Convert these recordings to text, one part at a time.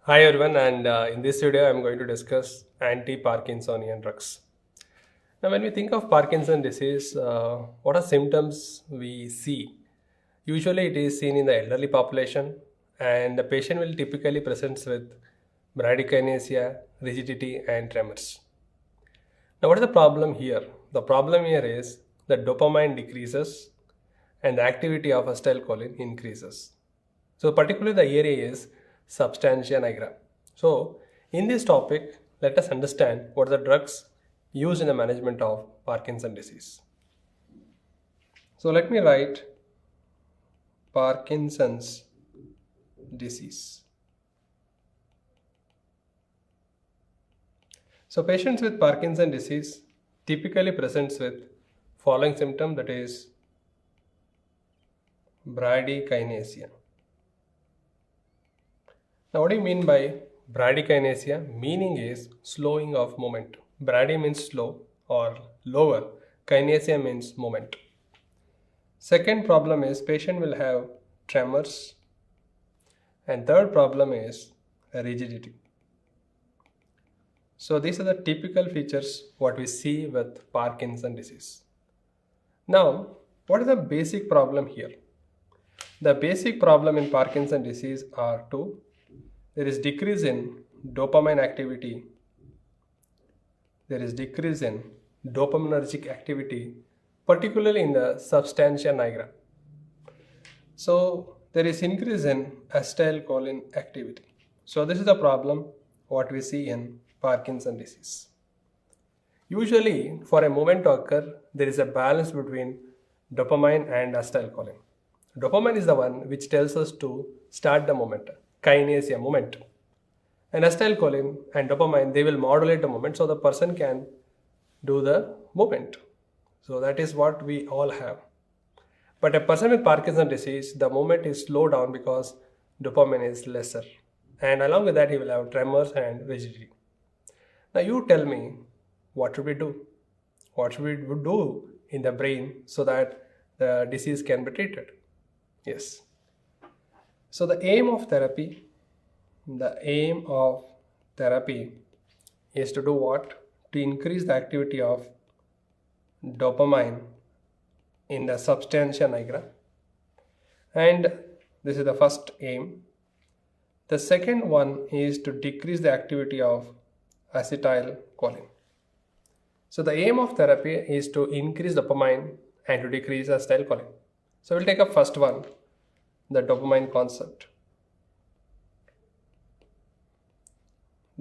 Hi everyone, and in this video, I'm going to discuss anti-Parkinsonian drugs. Now, when we think of Parkinson disease, what are symptoms we see? Usually, it is seen in the elderly population, and the patient will typically present with bradykinesia, rigidity, and tremors. Now, what is the problem here? The problem here is that dopamine decreases and the activity of acetylcholine increases. So particularly the area is substantia nigra. So in this topic, let us understand what are the drugs used in the management of Parkinson disease. So let me write Parkinson's disease. So patients with Parkinson disease typically presents with following symptom, that is bradykinesia. Now, what do you mean by bradykinesia? Meaning is slowing of movement. Brady means slow or lower. Kinesia means movement. Second problem is patient will have tremors. And third problem is rigidity. So these are the typical features what we see with Parkinson disease. Now, what is the basic problem here? The basic problem in Parkinson disease are two. There is decrease in dopamine activity. There is decrease in dopaminergic activity, particularly in the substantia nigra. So there is increase in acetylcholine activity. So this is the problem what we see in Parkinson disease. Usually for a movement to occur, there is a balance between dopamine and acetylcholine. Dopamine is the one which tells us to start the movement, kinesia, movement. And acetylcholine and dopamine, they will modulate the movement so the person can do the movement. So that is what we all have. But a person with Parkinson's disease, the movement is slowed down because dopamine is lesser. And along with that, he will have tremors and rigidity. Now you tell me, what should we do? What should we do in the brain so that the disease can be treated? Yes. So the aim of therapy is to do what? To increase the activity of dopamine in the substantia nigra. And this is the first aim. The second one is to decrease the activity of acetylcholine. So the aim of therapy is to increase dopamine and to decrease acetylcholine. So we'll take up first one, the dopamine concept.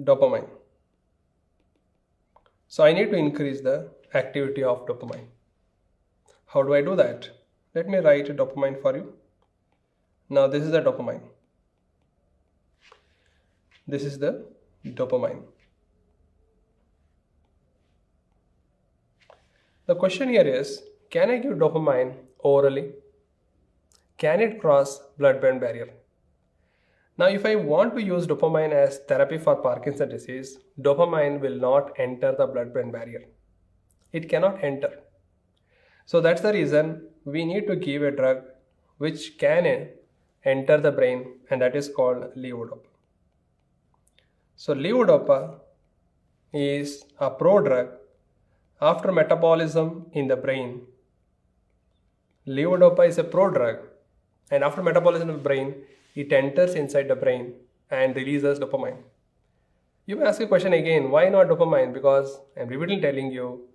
Dopamine. So I need to increase the activity of dopamine. How do I do that? Let me write dopamine for you. Now this is the dopamine. This is the dopamine. The question here is, can I give dopamine orally? Can it cross blood-brain barrier? Now, if I want to use dopamine as therapy for Parkinson's disease, dopamine will not enter the blood-brain barrier. It cannot enter. So that's the reason we need to give a drug which can enter the brain, and that is called levodopa. So levodopa is a prodrug. After metabolism in the brain, levodopa is a prodrug, and after metabolism in the brain, it enters inside the brain and releases dopamine. You may ask a question again, why not dopamine? Because I'm repeatedly telling you,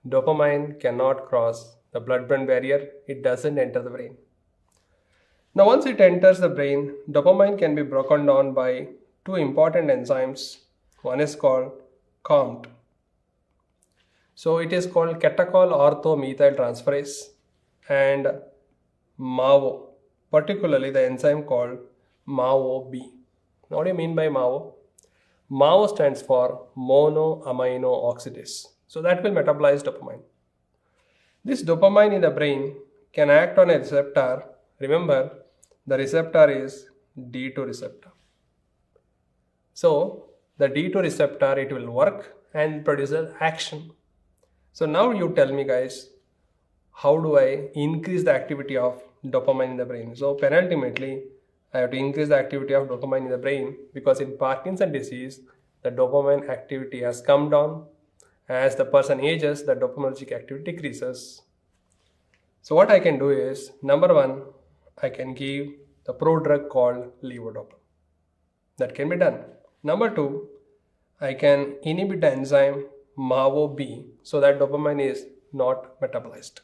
dopamine cannot cross the blood-brain barrier. It doesn't enter the brain. Now once it enters the brain, dopamine can be broken down by two important enzymes. One is called COMT. So it is called catechol orthomethyl transferase and MAO, particularly the enzyme called MAO-B. Now what do you mean by MAO? MAO stands for monoamino oxidase. So that will metabolize dopamine. This dopamine in the brain can act on a receptor. Remember, the receptor is D2 receptor. So the D2 receptor, it will work and produce an action. So now you tell me guys, how do I increase the activity of dopamine in the brain? So penultimately, I have to increase the activity of dopamine in the brain, because in Parkinson disease, the dopamine activity has come down. As the person ages, the dopaminergic activity decreases. So what I can do is, number one, I can give the prodrug called levodopa. That can be done. Number two, I can inhibit the enzyme MAO-B so that dopamine is not metabolized.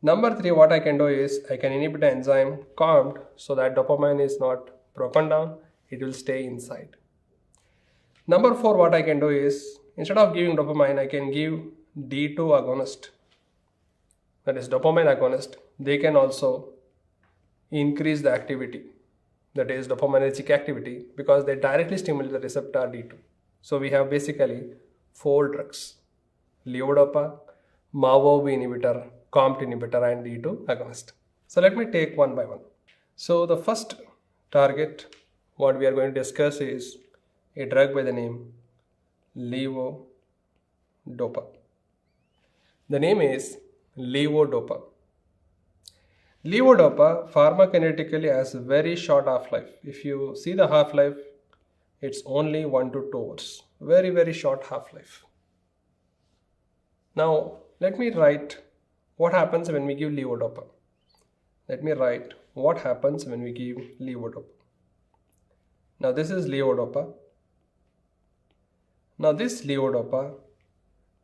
Number three, what I can do is I can inhibit the enzyme COMT so that dopamine is not broken down, it will stay inside. Number four, what I can do is, instead of giving dopamine, I can give D2 agonist, that is dopamine agonist. They can also increase the activity, that is dopaminergic activity, because they directly stimulate the receptor D2. So we have basically 4 drugs: levodopa, MAO-B inhibitor, COMT inhibitor, and D2 agonist. So let me take one by one. So the first target what we are going to discuss is a drug by the name levodopa. The name is levodopa. Levodopa pharmacokinetically has a very short half-life. If you see the half-life, it's only 1 to 2 hours. Very, very short half-life. Now, let me write what happens when we give levodopa. Let me write what happens when we give levodopa. Now, this is levodopa. Now, this levodopa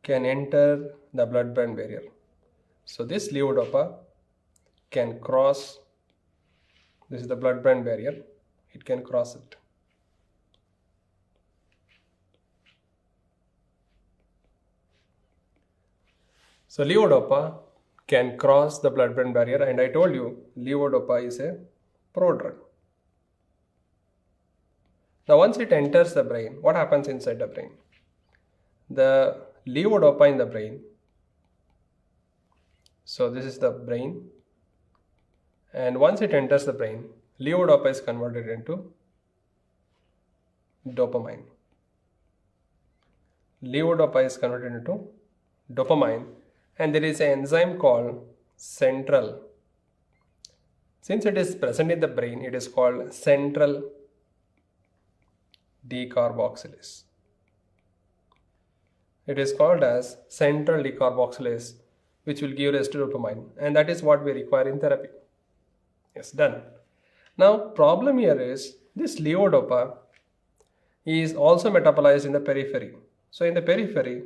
can enter the blood-brain barrier. So, this levodopa can cross, this is the blood-brain barrier, it can cross it. So levodopa can cross the blood-brain barrier, and I told you levodopa is a prodrug. Now once it enters the brain, what happens inside the brain? The levodopa in the brain, so this is the brain, and once it enters the brain, levodopa is converted into dopamine. Levodopa is converted into dopamine, and there is an enzyme called central. Since it is present in the brain, it is called central decarboxylase. It is called as central decarboxylase, which will give rise to dopamine, and that is what we require in therapy. Yes, done. Now, problem here is this levodopa is also metabolized in the periphery. So, in the periphery,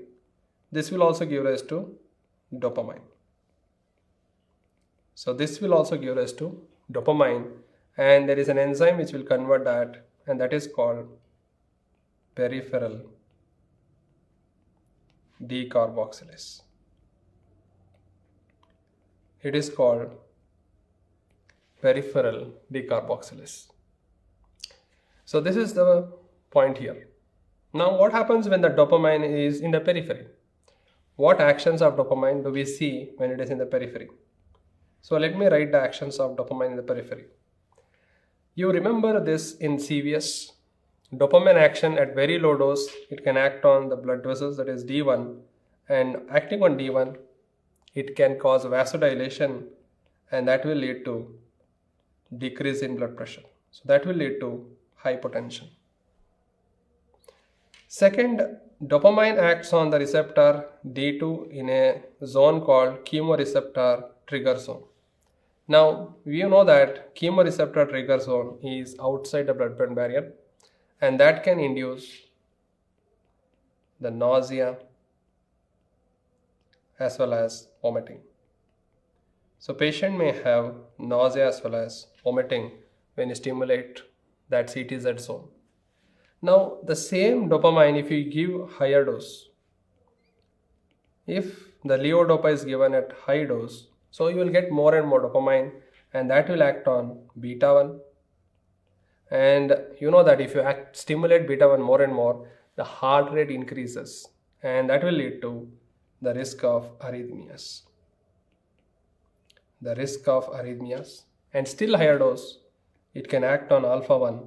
this will also give rise to dopamine. So, this will also give rise to dopamine, and there is an enzyme which will convert that, and that is called peripheral decarboxylase. It is called peripheral decarboxylase. So this is the point here. Now what happens when the dopamine is in the periphery? What actions of dopamine do we see when it is in the periphery? So let me write the actions of dopamine in the periphery. You remember this in CVS. Dopamine action at very low dose, it can act on the blood vessels, that is D1, and acting on D1, it can cause vasodilation, and that will lead to decrease in blood pressure. So that will lead to hypotension. Second, dopamine acts on the receptor D2 in a zone called chemoreceptor trigger zone. Now, we know that chemoreceptor trigger zone is outside the blood-brain barrier, and that can induce the nausea as well as vomiting. So patient may have nausea as well as vomiting when you stimulate that CTZ zone. Now the same dopamine, if you give higher dose, if the levodopa is given at high dose, so you will get more and more dopamine, and that will act on beta 1. And you know that if you stimulate beta 1 more and more, the heart rate increases, and that will lead to the risk of arrhythmias. The risk of arrhythmias, and still higher dose, it can act on alpha 1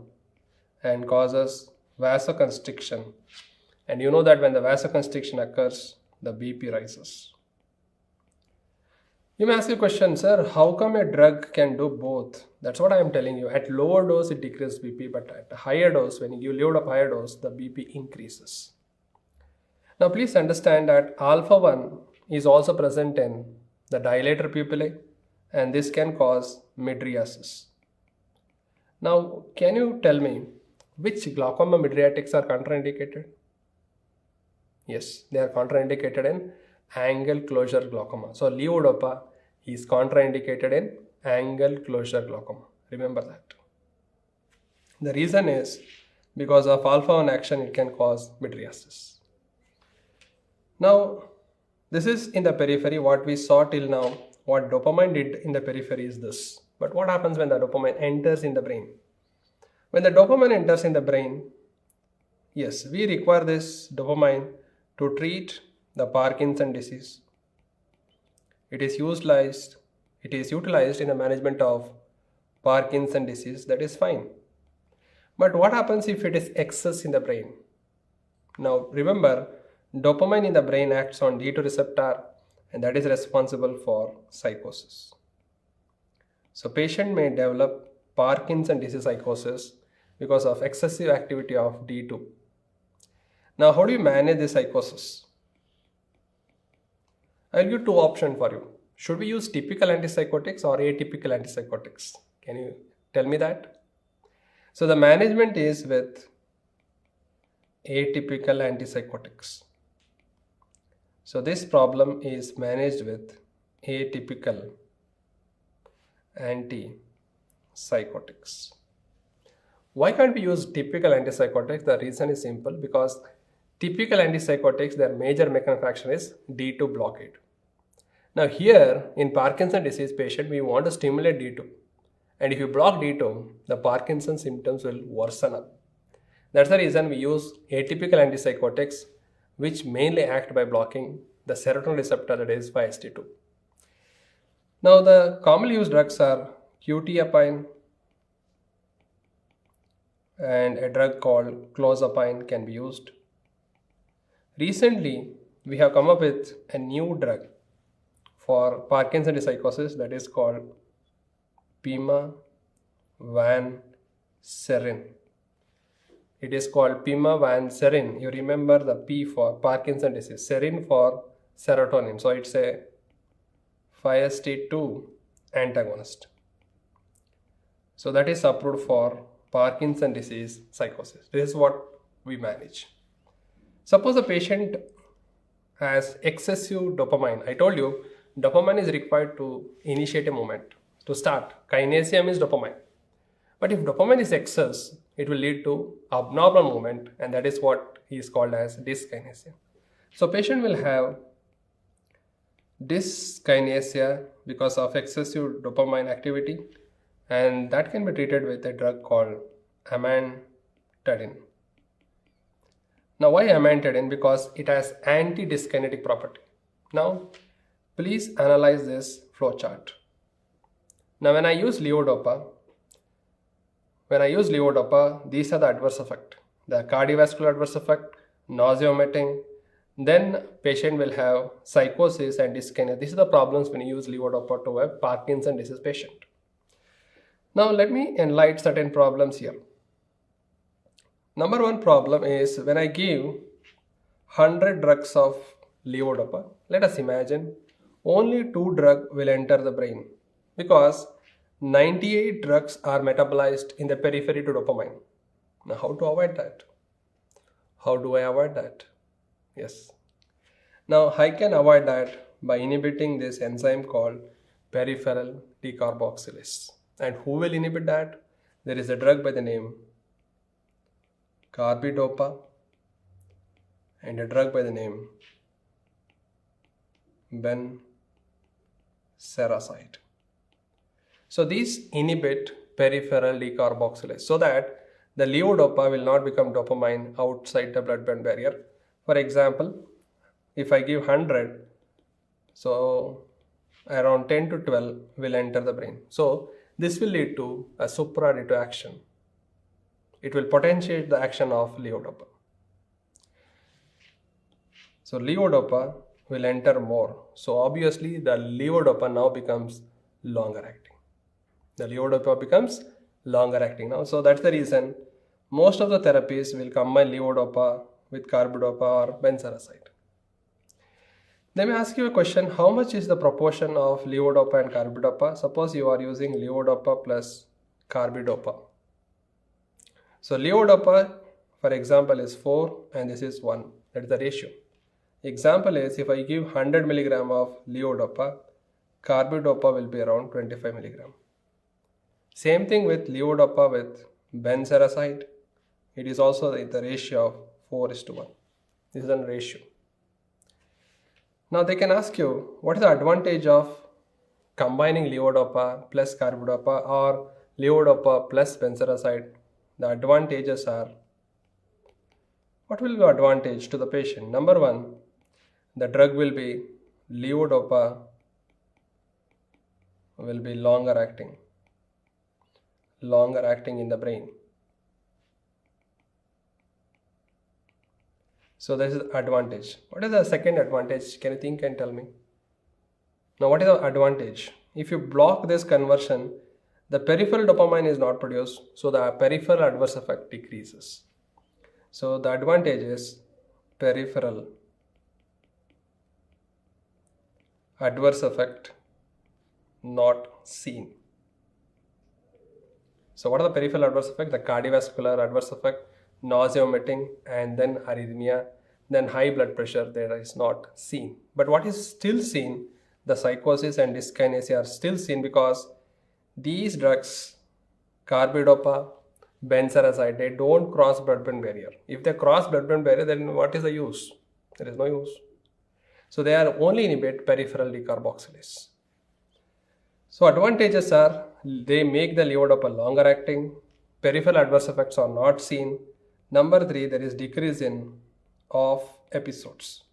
and causes vasoconstriction. And you know that when the vasoconstriction occurs, the BP rises. You may ask a question, sir, how come a drug can do both? That's what I am telling you. At lower dose, it decreases BP, but at a higher dose, when you give load of higher dose, the BP increases. Now, please understand that alpha 1 is also present in the dilator pupillae, and this can cause mydriasis. Now, can you tell me which glaucoma mydriatics are contraindicated? Yes, they are contraindicated in angle closure glaucoma. So levodopa is contraindicated in angle closure glaucoma. Remember that. The reason is because of alpha 1 action, it can cause mydriasis. Now, this is in the periphery. What we saw till now, what dopamine did in the periphery is this. But what happens when the dopamine enters in the brain? When the dopamine enters in the brain, yes, we require this dopamine to treat the Parkinson disease. It is utilized in the management of Parkinson disease. That is fine. But what happens if it is excess in the brain? Now remember, dopamine in the brain acts on D2 receptor, and that is responsible for psychosis. So patient may develop Parkinson disease psychosis because of excessive activity of D2. Now, how do you manage this psychosis? I'll give two options for you. Should we use typical antipsychotics or atypical antipsychotics? Can you tell me that? So the management is with atypical antipsychotics. So this problem is managed with atypical antipsychotics. Why can't we use typical antipsychotics? The reason is simple, because typical antipsychotics, their major mechanism of action is D2 blockade. Now here in Parkinson's disease patient, we want to stimulate D2. And if you block D2, the Parkinson symptoms will worsen up. That's the reason we use atypical antipsychotics, which mainly act by blocking the serotonin receptor, that is 5-HT2. Now the commonly used drugs are quetiapine and a drug called clozapine can be used. Recently, we have come up with a new drug for Parkinson's psychosis, that is called pimavanserin. It is called pimavanserin. You remember the P for Parkinson's disease, serin for serotonin. So it's a 5-HT2 antagonist. So that is approved for Parkinson's disease psychosis. This is what we manage. Suppose a patient has excessive dopamine. I told you dopamine is required to initiate a movement, to start. Kinesia means dopamine. But if dopamine is excess, it will lead to abnormal movement, and that is what is called as dyskinesia. So patient will have dyskinesia because of excessive dopamine activity, and that can be treated with a drug called amantadine. Now why amantadine? Because it has anti-dyskinetic property. Now please analyze this flowchart. Now when I use levodopa, these are the adverse effects. The cardiovascular adverse effect, nausea, vomiting, then patient will have psychosis and dyskinesia. These are the problems when you use levodopa to a Parkinson's disease patient. Now let me enlighten certain problems here. Number one problem is when I give 100 drugs of levodopa, let us imagine only 2 drugs will enter the brain, because 98 drugs are metabolized in the periphery to dopamine. Now how to avoid that? How do I avoid that? Yes. Now I can avoid that by inhibiting this enzyme called peripheral decarboxylase. And who will inhibit that? There is a drug by the name carbidopa and a drug by the name benserracide. So these inhibit peripheral decarboxylase so that the levodopa will not become dopamine outside the blood-brain barrier. For example, if I give 100, so around 10 to 12 will enter the brain. So this will lead to a supradirected action. It will potentiate the action of levodopa. So levodopa will enter more. So obviously the levodopa now becomes longer acting. The levodopa becomes longer acting now. So that's the reason most of the therapies will combine levodopa with carbidopa or benseroside. Let me ask you a question. How much is the proportion of levodopa and carbidopa? Suppose you are using levodopa plus carbidopa. So levodopa, for example, is 4 and this is 1. That is the ratio. Example is, if I give 100 milligram of levodopa, carbidopa will be around 25 milligram. Same thing with levodopa with benseroside. It is also the ratio of 4:1. This is a ratio. Now they can ask you, what is the advantage of combining levodopa plus carbidopa or levodopa plus benseroside? The advantages are, what will be the advantage to the patient? Number one, the drug will be levodopa will be longer acting in the brain. So this is advantage. What is the second advantage? Can you think and tell me? Now what is the advantage? If you block this conversion, the peripheral dopamine is not produced, so the peripheral adverse effect decreases. So the advantage is peripheral adverse effect not seen. So what are the peripheral adverse effects? The cardiovascular adverse effect, nausea, vomiting, and then arrhythmia, then high blood pressure, there is not seen. But what is still seen, the psychosis and dyskinesia are still seen because these drugs, carbidopa, benseroside, they don't cross blood-brain barrier. If they cross blood-brain barrier, then what is the use? There is no use. So they are only inhibit peripheral decarboxylase. So advantages are, they make the levodopa longer acting, peripheral adverse effects are not seen. Number 3, there is decrease in off episodes.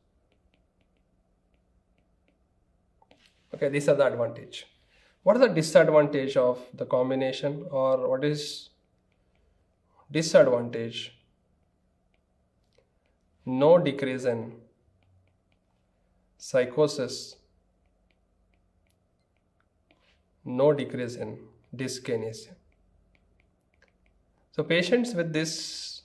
Okay, these are the advantage. What is the disadvantage of the combination, or what is disadvantage? No decrease in psychosis, no decrease in dyskinesia. So patients with this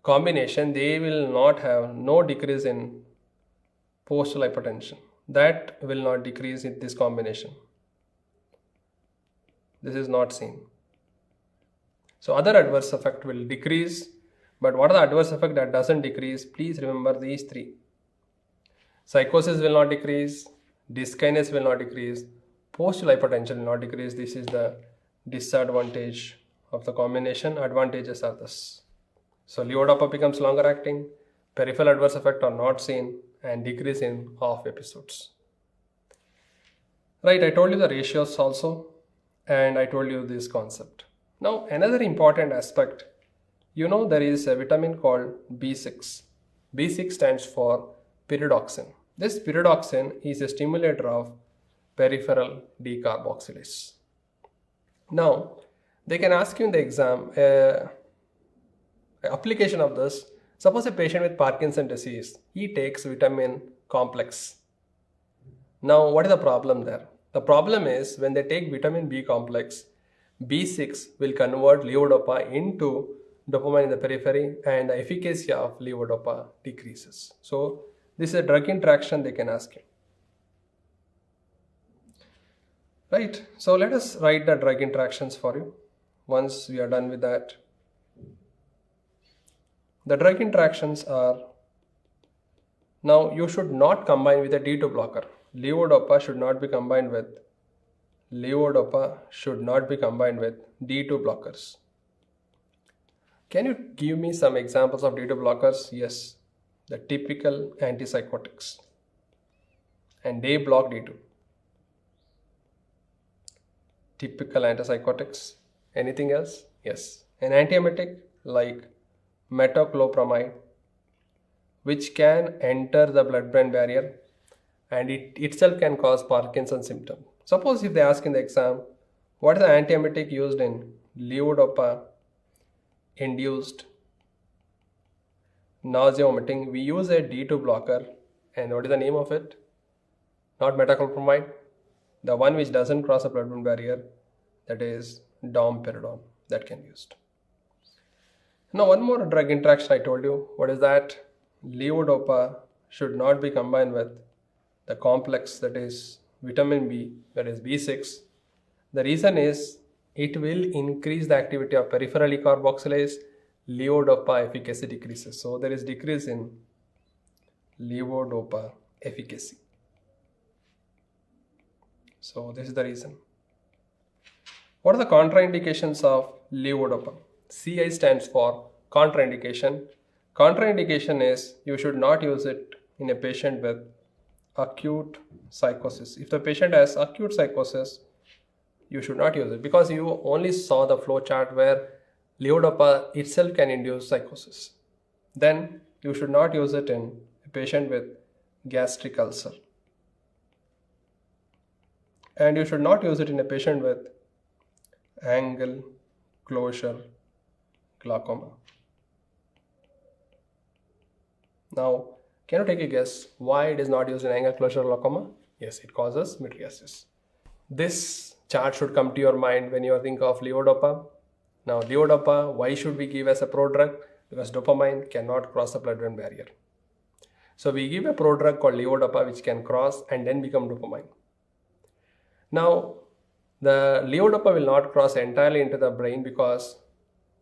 combination, they will not have no decrease in postal hypertension. That will not decrease in this combination. This is not seen. So other adverse effect will decrease, but what are the adverse effect that doesn't decrease? Please remember these 3. Psychosis will not decrease, dyskinesia will not decrease, postal hypertension will not decrease. This is the disadvantage of the combination. Advantages are this. So levodopa becomes longer acting, peripheral adverse effect are not seen, and decrease in off episodes. Right, I told you the ratios also, and I told you this concept. Now another important aspect, you know there is a vitamin called B6. B6 stands for pyridoxine. This pyridoxine is a stimulator of peripheral decarboxylase. Now they can ask you in the exam application of this. Suppose a patient with Parkinson disease, he takes vitamin complex. Now what is the problem there? The problem is when they take vitamin B complex, B6 will convert levodopa into dopamine in the periphery and the efficacy of levodopa decreases. So this is a drug interaction they can ask you. Right, so let us write the drug interactions for you once we are done with that. The drug interactions are, now you should not combine with a D2 blocker. Levodopa should not be combined with D2 blockers. Can you give me some examples of D2 blockers? Yes, the typical antipsychotics, and they block D2. Typical antipsychotics. Anything else? Yes, an antiemetic like metoclopramide, which can enter the blood-brain barrier and it itself can cause Parkinson symptom. Suppose if they ask in the exam, what is the antiemetic used in levodopa induced nausea, vomiting, we use a D2 blocker. And what is the name of it? Not metoclopramide. The one which doesn't cross the blood-brain barrier, that is domperidone, that can be used. Now, one more drug interaction I told you. What is that? Levodopa should not be combined with the complex, that is vitamin B, that is B6. The reason is it will increase the activity of peripheral carboxylase. Levodopa efficacy decreases. So there is decrease in levodopa efficacy. So this is the reason. What are the contraindications of levodopa? CI stands for contraindication. Contraindication is you should not use it in a patient with acute psychosis. If the patient has acute psychosis, you should not use it because you only saw the flow chart where levodopa itself can induce psychosis. Then you should not use it in a patient with gastric ulcer. And you should not use it in a patient with angle closure glaucoma. Now, can you take a guess why it is not used in angle closure glaucoma? Yes, it causes mydriasis. This chart should come to your mind when you think of levodopa. Now, levodopa, why should we give as a prodrug? Because dopamine cannot cross the blood-brain barrier. So we give a prodrug called levodopa which can cross and then become dopamine. Now, the levodopa will not cross entirely into the brain because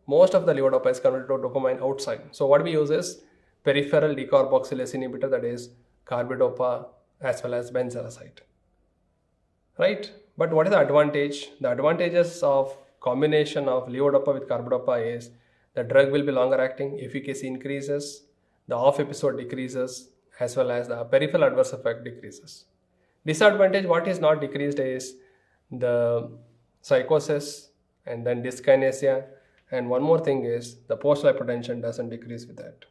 most of the levodopa is converted to dopamine outside. So what we use is peripheral decarboxylase inhibitor, that is carbidopa as well as benzerazide. Right? But what is the advantage? The advantages of combination of levodopa with carbidopa is the drug will be longer acting, efficacy increases, the off episode decreases, as well as the peripheral adverse effect decreases. Disadvantage, what is not decreased is the psychosis and then dyskinesia, and one more thing is the post hypertension doesn't decrease with that.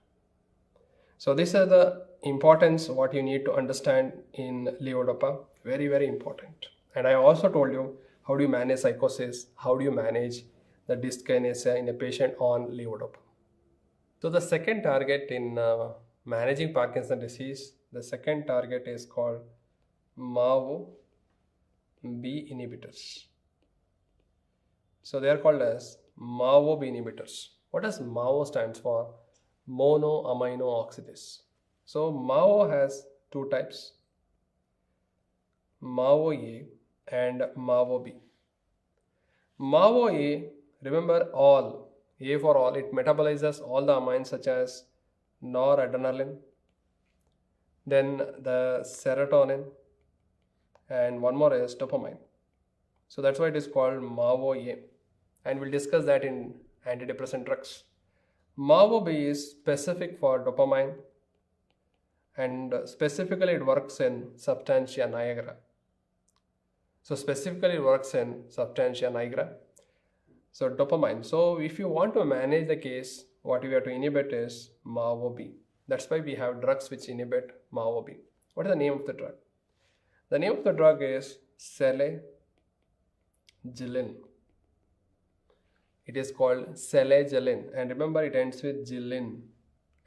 So these are the importance what you need to understand in levodopa. Very, very important. And I also told you how do you manage psychosis, how do you manage the dyskinesia in a patient on levodopa. So the second target in managing Parkinson's disease, the second target is called MAO B inhibitors. So they are called as MAO B inhibitors. What does MAO stands for? Monoamino oxidase. So MAO has two types, MAO A and MAO B. MAO A, remember all, A for all, it metabolizes all the amines such as noradrenaline, then the serotonin, and one more is dopamine. So that's why it is called MAO A, and we'll discuss that in antidepressant drugs. MAO B is specific for dopamine, and specifically it works in substantia nigra. So specifically it works in substantia nigra. So dopamine. So if you want to manage the case, what we have to inhibit is MAO B. That's why we have drugs which inhibit MAO B. What is the name of the drug? The name of the drug is selegiline. It is called selegiline, and remember it ends with gilin.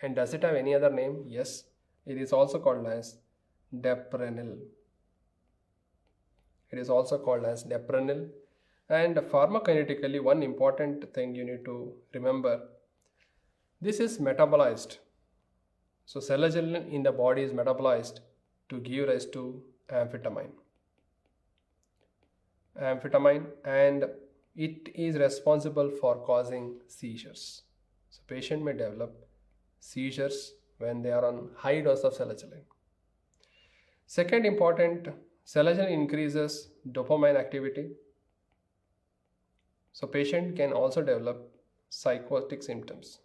And does it have any other name? Yes, it is also called as deprenyl. It is also called as deprenyl. And pharmacokinetically, one important thing you need to remember, this is metabolized. So selegiline in the body is metabolized to give rise to amphetamine, and it is responsible for causing seizures. So patient may develop seizures when they are on high dose of selegiline. Second important, selegiline increases dopamine activity. So patient can also develop psychotic symptoms.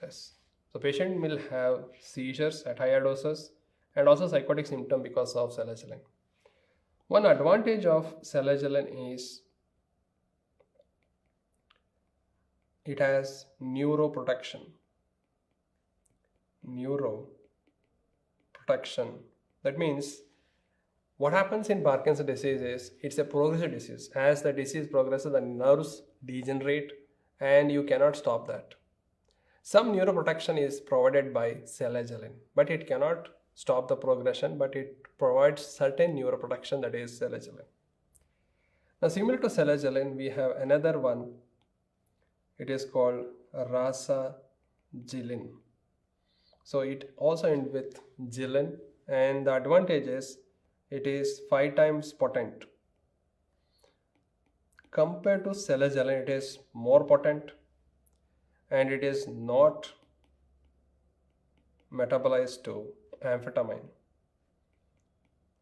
Yes. So patient will have seizures at higher doses and also psychotic symptom because of selegiline. One advantage of selegiline is it has neuroprotection. That means what happens in Parkinson's disease is it's a progressive disease. As the disease progresses, the nerves degenerate and you cannot stop that. Some neuroprotection is provided by selagelin, but it cannot stop the progression, but it provides certain neuroprotection, that is selagelin. Now similar to selagelin, we have another one. It is called rasagiline. So it also ends with gillen, and the advantage is it is 5 times potent. Compared to selagelin, it is more potent and it is not metabolized to amphetamine.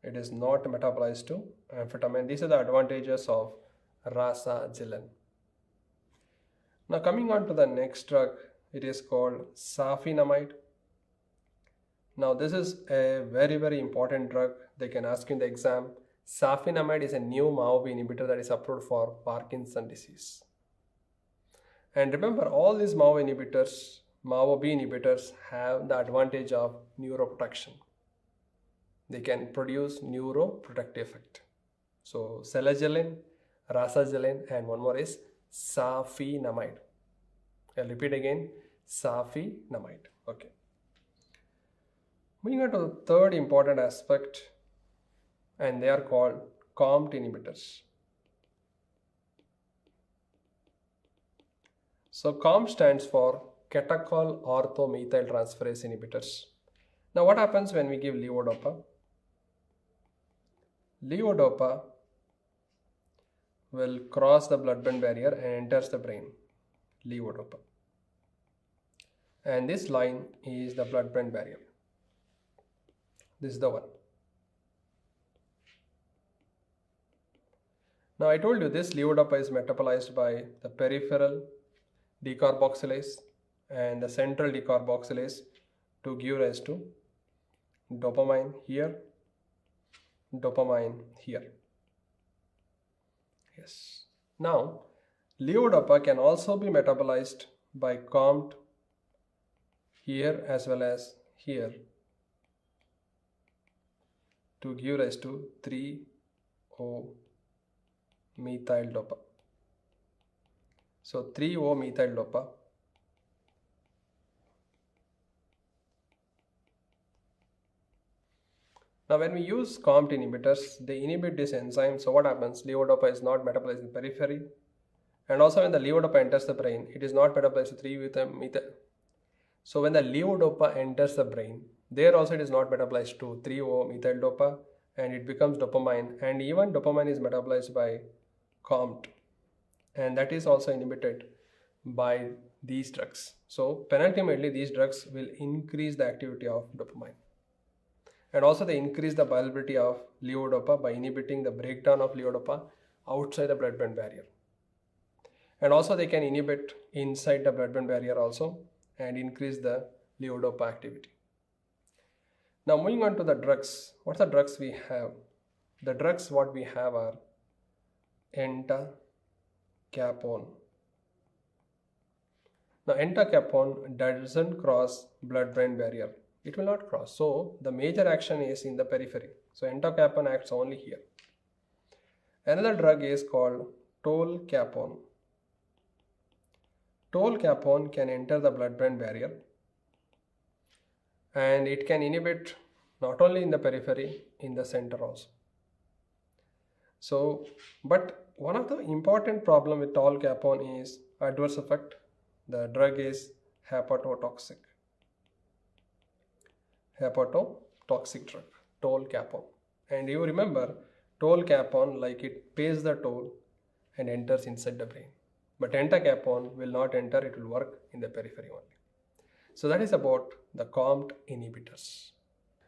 It is not metabolized to amphetamine. These are the advantages of rasagiline. Now coming on to the next drug, it is called safenamide. Now this is a very important drug. They can ask you in the exam. Safenamide is a new MAO-B inhibitor that is approved for Parkinson disease. And remember, all these MAO-B inhibitors have the advantage of neuroprotection. They can produce neuroprotective effect. So selagelin, rasagiline, and one more is safenamide. I'll repeat again, safenamide. Okay. Moving on to the third important aspect, and they are called COMT inhibitors. So COMT stands for catechol orthomethyltransferase inhibitors. Now what happens when we give levodopa? Levodopa will cross the blood-brain barrier and enters the brain. Levodopa. And this line is the blood-brain barrier. This is the one. Now I told you this levodopa is metabolized by the peripheral decarboxylase and the central decarboxylase to give rise to dopamine here, dopamine here. Yes. Now levodopa can also be metabolized by COMT here as well as here to give rise to 3-O-methyl-dopa. So 3-O-methyl-dopa now when we use COMT inhibitors, they inhibit this enzyme. So what happens? Levodopa is not metabolized in the periphery, and also when the levodopa enters the brain, it is not metabolized to 3-O-methyl. So when the levodopa enters the brain, there also it is not metabolized to 3-O-methyl-dopa and it becomes dopamine, and even dopamine is metabolized by COMT, and that is also inhibited by these drugs. So penultimately these drugs will increase the activity of dopamine, and also they increase the viability of levodopa by inhibiting the breakdown of levodopa outside the blood-brain barrier, and also they can inhibit inside the blood-brain barrier also and increase the levodopa activity. Now moving on to the drugs. What are the drugs we have? The drugs what we have are entacapone. Now entacapone doesn't cross blood-brain barrier. It will not cross. So the major action is in the periphery. So entacapone acts only here. Another drug is called tolcapone. Tolcapone can enter the blood-brain barrier, and it can inhibit not only in the periphery, in the center also. So, but one of the important problem with tolcapone is adverse effect. The drug is hepatotoxic. Hepatotoxic drug, tolcapone. And you remember, tolcapone, like it pays the toll and enters inside the brain. But entacapone will not enter, it will work in the periphery only. So that is about the COMT inhibitors.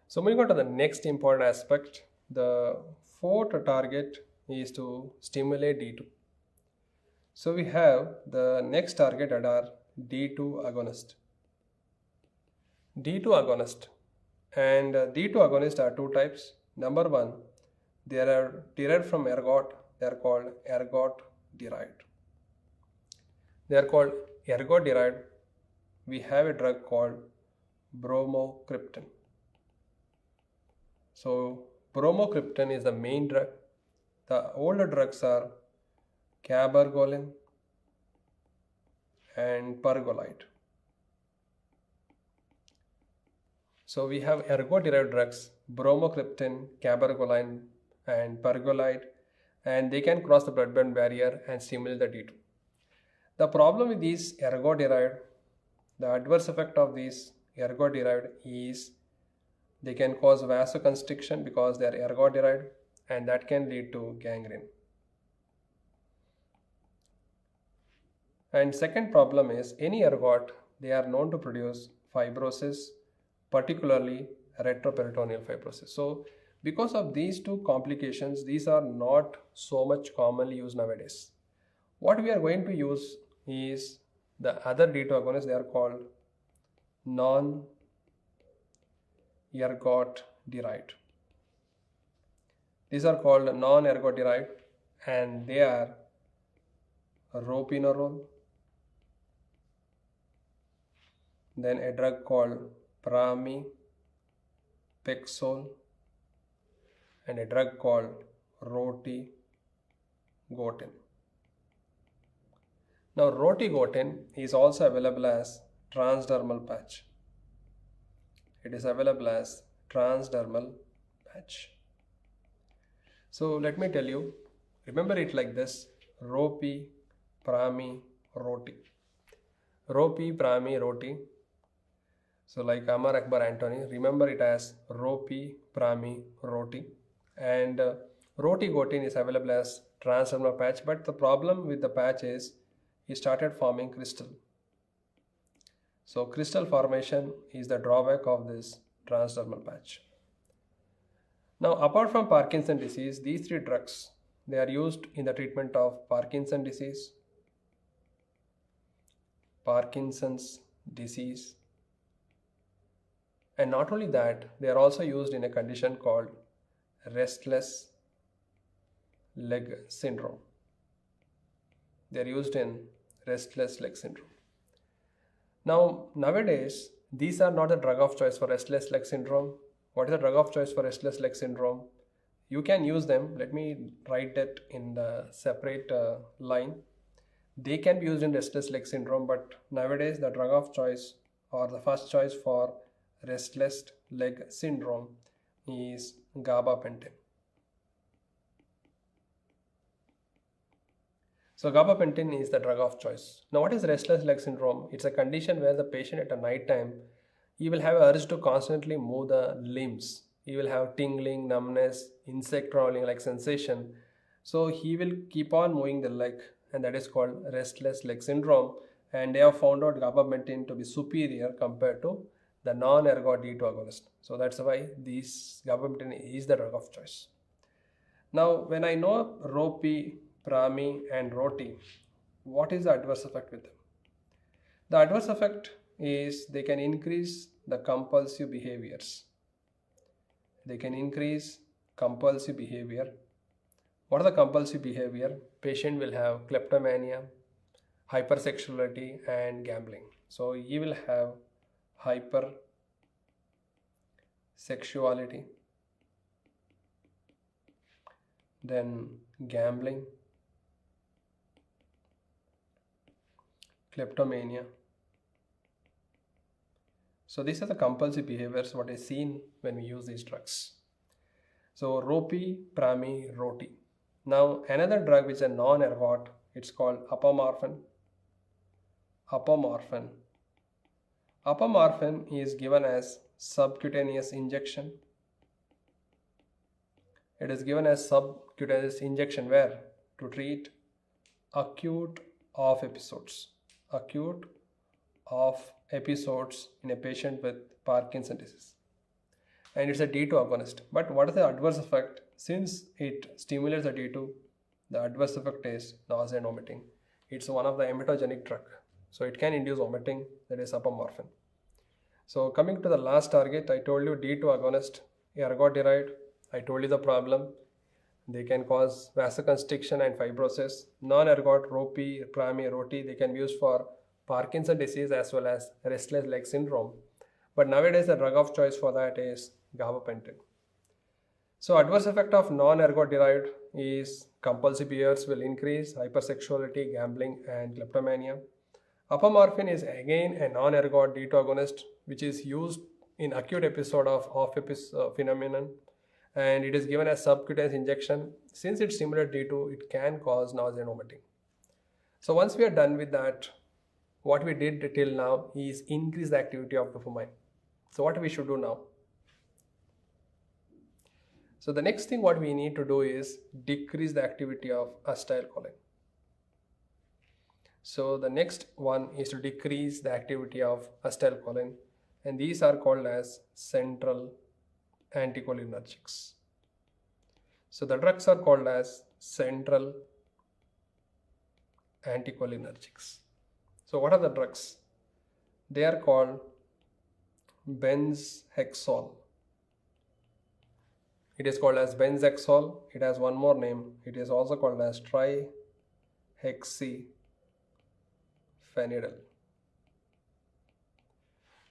So moving on to the next important aspect, the fourth target is to stimulate D2. So we have the next target that are D2 agonist. D2 agonist, and D2 agonists are two types. Number one, they are derived from ergot. They are called ergot derived. They are called ergot derived. We have a drug called bromocriptine. So bromocriptine is the main drug. The older drugs are cabergoline and pergolide. So we have ergot-derived drugs, bromocriptine, cabergoline, and pergolide, and they can cross the blood-brain barrier and stimulate the D2. The problem with these ergot-derived, the adverse effect of these ergot-derived is they can cause vasoconstriction because they are ergot-derived, and that can lead to gangrene. And second problem is any ergot, they are known to produce fibrosis, particularly retroperitoneal fibrosis. So because of these two complications, these are not so much commonly used nowadays. What we are going to use is the other D2 agonists. They are called non-ergot derived. These are called non-ergot derived, and they are ropinirole, then a drug called pramipexole, and a drug called rotigotin. Now rotigotin is also available as transdermal patch. It is available as transdermal patch. So let me tell you, remember it like this: ropi, prami, roti. Ropi, prami, roti. So like Amar Akbar Antony, remember it as ropi, prami, roti. And rotigotin is available as transdermal patch, but the problem with the patch is it started forming crystal. So crystal formation is the drawback of this transdermal patch. Now apart from Parkinson disease, these three drugs, they are used in the treatment of Parkinson disease, Parkinson's disease, and not only that, they are also used in a condition called restless leg syndrome. They are used in restless leg syndrome. Now nowadays, these are not the drug of choice for restless leg syndrome. What is the drug of choice for restless leg syndrome? You can use them. Let me write that in the separate line. They can be used in restless leg syndrome, but nowadays the drug of choice or the first choice for restless leg syndrome is gabapentin. So gabapentin is the drug of choice. Now what is restless leg syndrome? It's a condition where the patient at a night time, he will have an urge to constantly move the limbs. He will have tingling, numbness, insect crawling like sensation. So he will keep on moving the leg, and that is called restless leg syndrome. And they have found out gabapentin to be superior compared to the non-ergot D2 agonist. So that's why this gabapentin is the drug of choice. Now when I know ropi, prami and roti, what is the adverse effect with them? The adverse effect is they can increase the compulsive behaviors. They can increase compulsive behavior. What are the compulsive behavior? Patient will have kleptomania, hypersexuality and gambling. So he will have hypersexuality, then gambling, kleptomania. So these are the compulsive behaviors what is seen when we use these drugs. So ropi, prami, roti. Now another drug which is a non-ergot, it's called apomorphin. Apomorphin. Apomorphin is given as subcutaneous injection. It is given as subcutaneous injection where? To treat acute off episodes. Acute off episodes in a patient with Parkinson disease. And it's a D2 agonist. But what is the adverse effect? Since it stimulates the D2, the adverse effect is nausea and vomiting. It's one of the emetogenic drug. So it can induce vomiting, that is apomorphin. So coming to the last target, I told you D2 agonist, ergot derived. I told you the problem. They can cause vasoconstriction and fibrosis. Non-ergot, ropi, prami, roti, they can be used for Parkinson disease as well as restless leg syndrome. But nowadays the drug of choice for that is gabapentin. So adverse effect of non-ergot derived is compulsive behaviors will increase, hypersexuality, gambling and kleptomania. Apomorphin is again a non-ergot D2 agonist which is used in acute episode of off phenomenon, and it is given as subcutaneous injection. Since it's similar D2, it can cause nausea and vomiting. So once we are done with that, what we did till now is increase the activity of dopamine. So what we should do now? So the next thing what we need to do is decrease the activity of acetylcholine. So the next one is to decrease the activity of acetylcholine, and these are called as central anticholinergics. So the drugs are called as central anticholinergics. So what are the drugs? They are called benzhexol. It is called as benzhexol. It has one more name. It is also called as trihexyphenidyl.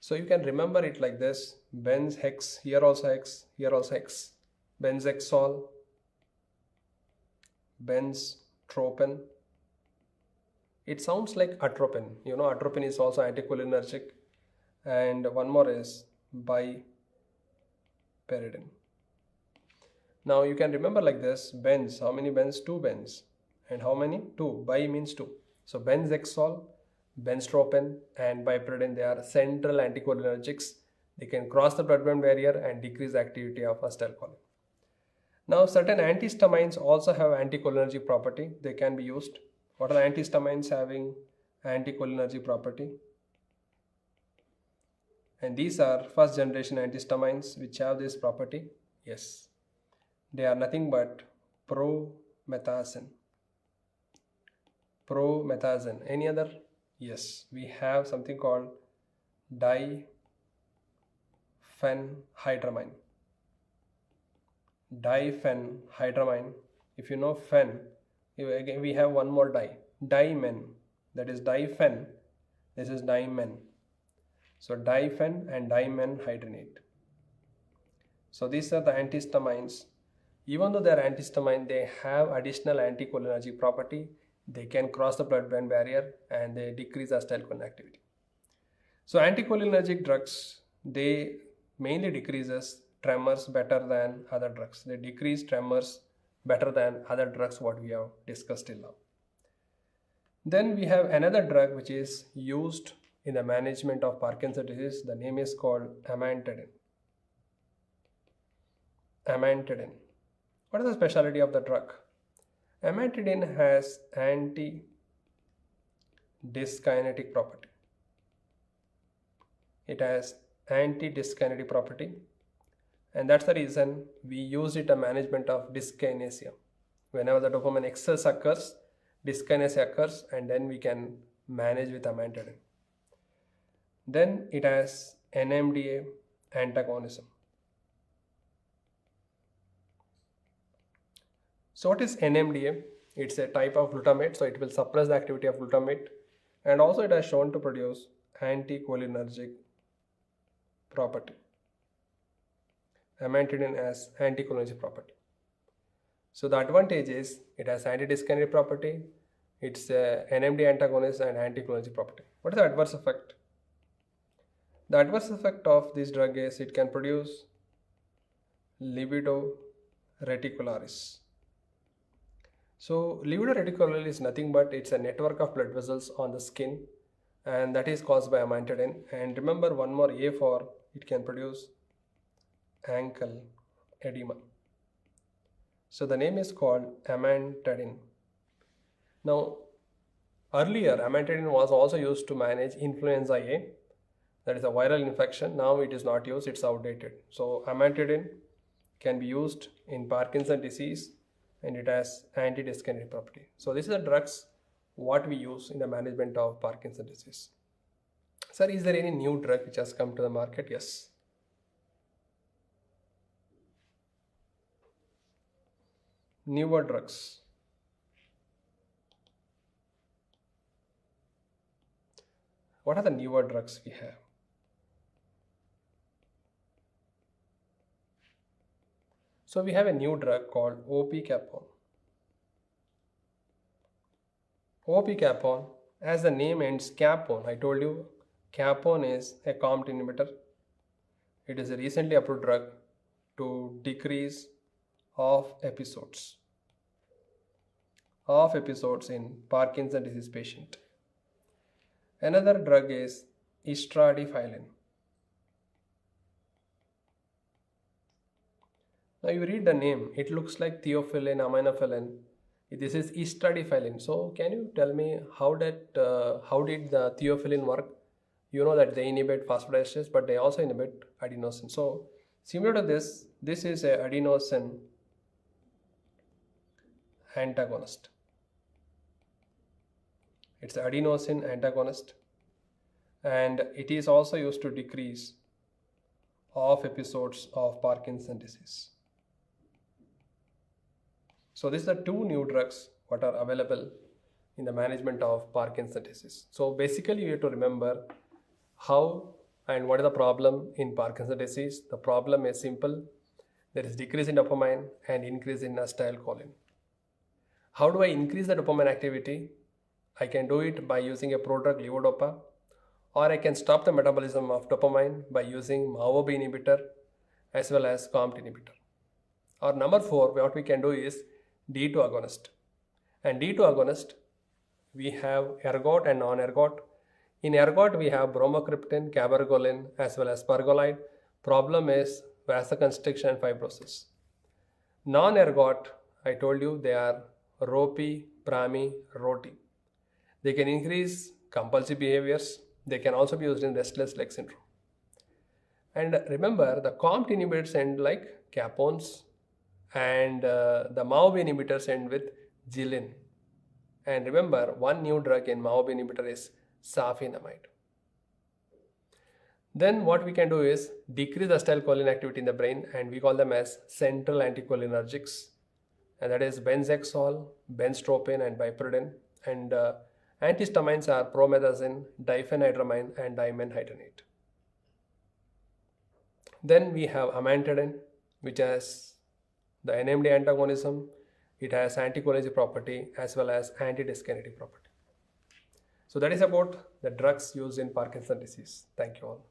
So you can remember it like this: benz hex, here also hex, here also hex, benzhexol, benztropine. It sounds like atropine. You know, atropine is also anticholinergic. And one more is biperidine. Now you can remember like this: benz, how many benz? 2 benz. And how many? 2. Bi means 2. So benzhexol, benztropine and biperidine, they are central anticholinergics. They can cross the blood-brain barrier and decrease the activity of acetylcholine. Now certain antihistamines also have anticholinergic property. They can be used. What are the antihistamines having anticholinergic property? And these are first generation antihistamines which have this property. Yes, they are nothing but promethazine. Promethazine. Any other? Yes, we have something called diphenhydramine. Diphenhydramine. If you know phen, again we have one more di. Dimen. That is diphen. This is dimen. So diphen and dimenhydrinate. So these are the antihistamines. Even though they are antihistamine, they have additional anticholinergic property. They can cross the blood-brain barrier and they decrease acetylcholine activity. So anticholinergic drugs, they mainly decreases tremors better than other drugs. They decrease tremors better than other drugs what we have discussed till now. Then we have another drug which is used in the management of Parkinson's disease. The name is called amantadine. Amantadine. What is the specialty of the drug? Amantadine has anti-dyskinetic property. It has anti-dyskinetic property, and that's the reason we use it in management of dyskinesia. Whenever the dopamine excess occurs, dyskinesia occurs, and then we can manage with amantadine. Then it has NMDA antagonism. So what is NMDA? It's a type of glutamate, so it will suppress the activity of glutamate, and also it has shown to produce anticholinergic property. Amantadine has anticholinergic property. So the advantage is it has anti-dyskinetic property, it's a NMDA antagonist and anticholinergic property. What is the adverse effect? The adverse effect of this drug is it can produce libido reticularis. So libido reticularis is nothing but it's a network of blood vessels on the skin, and that is caused by amantadine. And remember one more A for it can produce ankle edema. So the name is called amantadine. Now earlier amantadine was also used to manage influenza A, that is a viral infection. Now it is not used, it's outdated. So amantadine can be used in Parkinson's disease and it has anti-dyskinetic property. So these are the drugs what we use in the management of Parkinson's disease. Sir, is there any new drug which has come to the market? Yes. Newer drugs. What are the newer drugs we have? So we have a new drug called opicapone. Opicapone, as the name ends capone, I told you capone is a COMT inhibitor, It is a recently approved drug to decrease of episodes in Parkinson disease patient. Another drug is estradiol. Now you read the name, it looks like theophylline, aminophylline. This is estradiol. So can you tell me how did the theophylline work? You know that they inhibit phosphodiesterase, but they also inhibit adenosine. So similar to this is a adenosine antagonist. It's an adenosine antagonist, and it is also used to decrease of episodes of Parkinson disease. So these are two new drugs what are available in the management of Parkinson disease. So basically you have to remember how and what is the problem in Parkinson disease. The problem is simple. There is decrease in dopamine and increase in acetylcholine. How do I increase the dopamine activity? I can do it by using a prodrug levodopa, or I can stop the metabolism of dopamine by using MAO-B inhibitor as well as COMT inhibitor. Or number 4, what we can do is D2 agonist. And D2 agonist, we have ergot and non-ergot. In ergot, we have bromocriptine, cabergoline as well as pergolide. Problem is vasoconstriction and fibrosis. Non-ergot, I told you they are ROPI, PRAMI, ROTI. They can increase compulsive behaviors. They can also be used in restless leg syndrome. And remember, the COMT inhibitors end like capones, and the MAO-B inhibitors end with gilin. And remember, one new drug in MAO-B inhibitor is safinamide. Then what we can do is decrease acetylcholine activity in the brain, and we call them as central anticholinergics, and that is benzhexol, benztropine and piperidine. And antihistamines are promethazine, diphenhydramine and dimenhydrinate. Then we have amantadine, which has the NMD antagonism. It has anticholinergic property as well as antidyskinetic property. So that is about the drugs used in Parkinson's disease. Thank you all.